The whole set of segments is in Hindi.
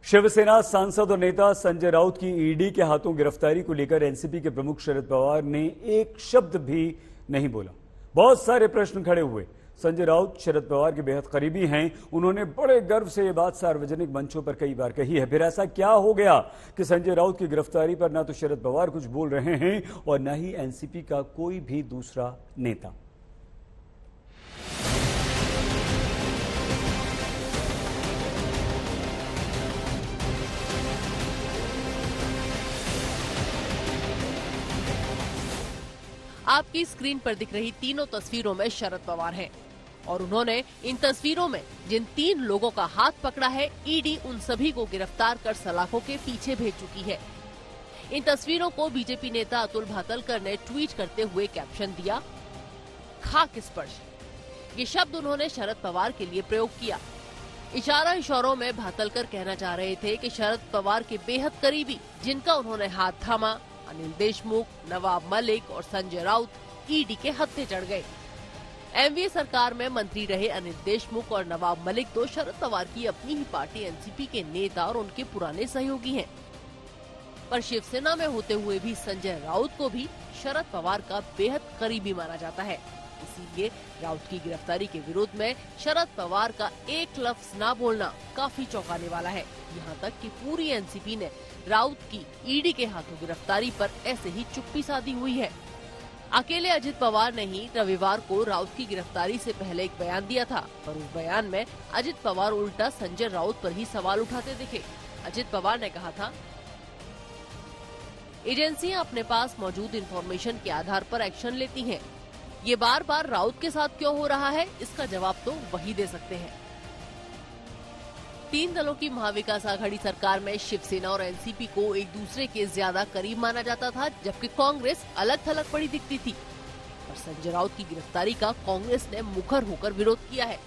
शिवसेना सांसद और नेता संजय राउत की ईडी के हाथों गिरफ्तारी को लेकर एनसीपी के प्रमुख शरद पवार ने एक शब्द भी नहीं बोला। बहुत सारे प्रश्न खड़े हुए। संजय राउत शरद पवार के बेहद करीबी हैं। उन्होंने बड़े गर्व से ये बात सार्वजनिक मंचों पर कई बार कही है। फिर ऐसा क्या हो गया कि संजय राउत की गिरफ्तारी पर ना तो शरद पवार कुछ बोल रहे हैं और न ही एनसीपी का कोई भी दूसरा नेता। आपकी स्क्रीन पर दिख रही तीनों तस्वीरों में शरद पवार हैं और उन्होंने इन तस्वीरों में जिन 3 लोगों का हाथ पकड़ा है, ईडी उन सभी को गिरफ्तार कर सलाखों के पीछे भेज चुकी है। इन तस्वीरों को बीजेपी नेता अतुल भातलकर ने ट्वीट करते हुए कैप्शन दिया, खाक स्पर्श। ये शब्द उन्होंने शरद पवार के लिए प्रयोग किया। इशारों में भातलकर कहना चाह रहे थे कि शरद पवार के बेहद करीबी, जिनका उन्होंने हाथ थामा, अनिल देशमुख, नवाब मलिक और संजय राउत ईडी के हत्थे चढ़ गए। एनडीए सरकार में मंत्री रहे अनिल देशमुख और नवाब मलिक तो शरद पवार की अपनी ही पार्टी एनसीपी के नेता और उनके पुराने सहयोगी हैं। पर शिवसेना में होते हुए भी संजय राउत को भी शरद पवार का बेहद करीबी माना जाता है। इसीलिए राउत की गिरफ्तारी के विरोध में शरद पवार का एक लफ्ज ना बोलना काफी चौंकाने वाला है। यहाँ तक कि पूरी एनसीपी ने राउत की ईडी के हाथों गिरफ्तारी पर ऐसे ही चुप्पी साधी हुई है। अकेले अजित पवार ने ही रविवार को राउत की गिरफ्तारी से पहले एक बयान दिया था, पर उस बयान में अजित पवार उल्टा संजय राउत पर ही सवाल उठाते दिखे। अजित पवार ने कहा था, एजेंसियां अपने पास मौजूद इंफॉर्मेशन के आधार पर एक्शन लेती हैं। ये बार बार राउत के साथ क्यों हो रहा है, इसका जवाब तो वही दे सकते हैं। 3 दलों की महाविकास आघाड़ी सरकार में शिवसेना और एनसीपी को एक दूसरे के ज्यादा करीब माना जाता था, जबकि कांग्रेस अलग थलग पड़ी दिखती थी। पर संजय राउत की गिरफ्तारी का कांग्रेस ने मुखर होकर विरोध किया है।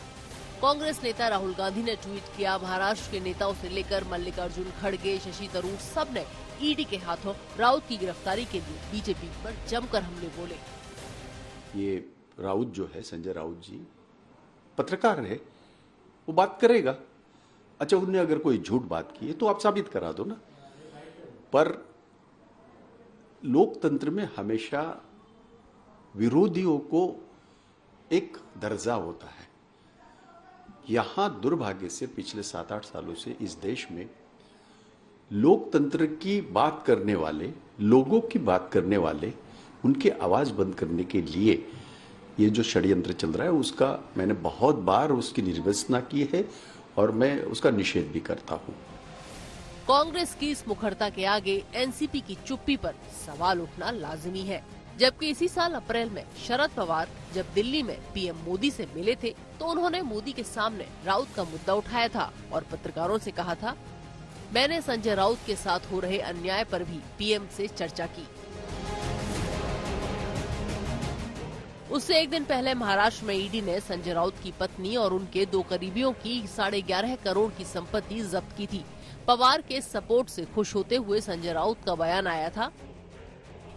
कांग्रेस नेता राहुल गांधी ने ट्वीट किया, महाराष्ट्र के नेताओं से लेकर मल्लिकार्जुन खड़गे, शशि थरूर सब ने ईडी के हाथों राउत की गिरफ्तारी के लिए बीजेपी पर जमकर हमले बोले। ये राउत जो है, संजय राउत जी पत्रकार है, वो बात करेगा। अच्छा, उन्होंने अगर कोई झूठ बात की है तो आप साबित करा दो ना। पर लोकतंत्र में हमेशा विरोधियों को एक दर्जा होता है। यहां दुर्भाग्य से पिछले 7-8 सालों से इस देश में लोकतंत्र की बात करने वाले, लोगों की बात करने वाले, उनकी आवाज बंद करने के लिए ये जो षड्यंत्र चल रहा है, उसका मैंने बहुत बार उसकी निर्वचना की है और मैं उसका निषेध भी करता हूँ। कांग्रेस की इस मुखरता के आगे एनसीपी की चुप्पी पर सवाल उठना लाजिमी है। जबकि इसी साल अप्रैल में शरद पवार जब दिल्ली में पीएम मोदी से मिले थे, तो उन्होंने मोदी के सामने राउत का मुद्दा उठाया था और पत्रकारों से कहा था, मैंने संजय राउत के साथ हो रहे अन्याय पर भी पीएम से चर्चा की। उससे एक दिन पहले महाराष्ट्र में ईडी ने संजय राउत की पत्नी और उनके 2 करीबियों की 11.5 करोड़ की संपत्ति जब्त की थी। पवार के सपोर्ट से खुश होते हुए संजय राउत का बयान आया था,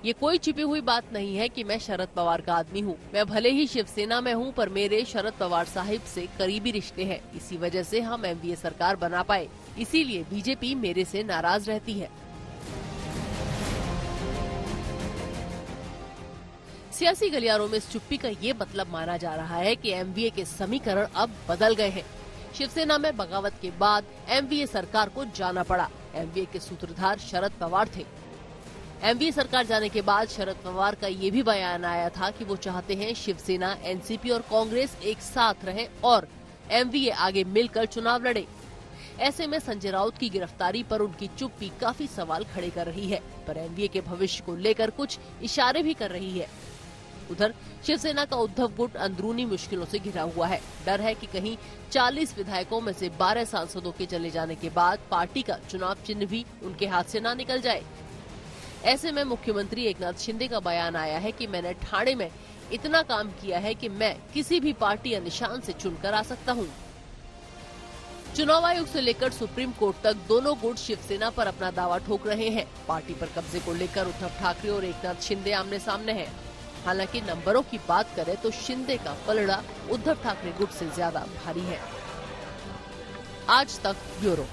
ये कोई छिपी हुई बात नहीं है कि मैं शरद पवार का आदमी हूँ। मैं भले ही शिवसेना में हूँ, पर मेरे शरद पवार साहिब से करीबी रिश्ते हैं। इसी वजह से हम एनडीए सरकार बना पाए, इसीलिए बीजेपी मेरे से नाराज रहती है। सियासी गलियारों में इस चुप्पी का ये मतलब माना जा रहा है कि एमवीए के समीकरण अब बदल गए हैं। शिवसेना में बगावत के बाद एमवीए सरकार को जाना पड़ा। एमवीए के सूत्रधार शरद पवार थे। एमवीए सरकार जाने के बाद शरद पवार का ये भी बयान आया था कि वो चाहते हैं शिवसेना, एनसीपी और कांग्रेस एक साथ रहे और एमवीए आगे मिलकर चुनाव लड़े। ऐसे में संजय राउत की गिरफ्तारी पर उनकी चुप्पी काफी सवाल खड़े कर रही है, पर एमवीए के भविष्य को लेकर कुछ इशारे भी कर रही है। उधर शिवसेना का उद्धव गुट अंदरूनी मुश्किलों से घिरा हुआ है। डर है कि कहीं 40 विधायकों में से 12 सांसदों के चले जाने के बाद पार्टी का चुनाव चिन्ह भी उनके हाथ से ना निकल जाए। ऐसे में मुख्यमंत्री एकनाथ शिंदे का बयान आया है कि मैंने ठाणे में इतना काम किया है कि मैं किसी भी पार्टी या निशान से चुनकर आ सकता हूँ। चुनाव आयोग से लेकर सुप्रीम कोर्ट तक दोनों गुट शिवसेना पर अपना दावा ठोक रहे हैं। पार्टी पर कब्जे को लेकर उद्धव ठाकरे और एकनाथ शिंदे आमने सामने हैं। हालांकि नंबरों की बात करें तो शिंदे का पलड़ा उद्धव ठाकरे गुट से ज्यादा भारी है। आज तक ब्यूरो।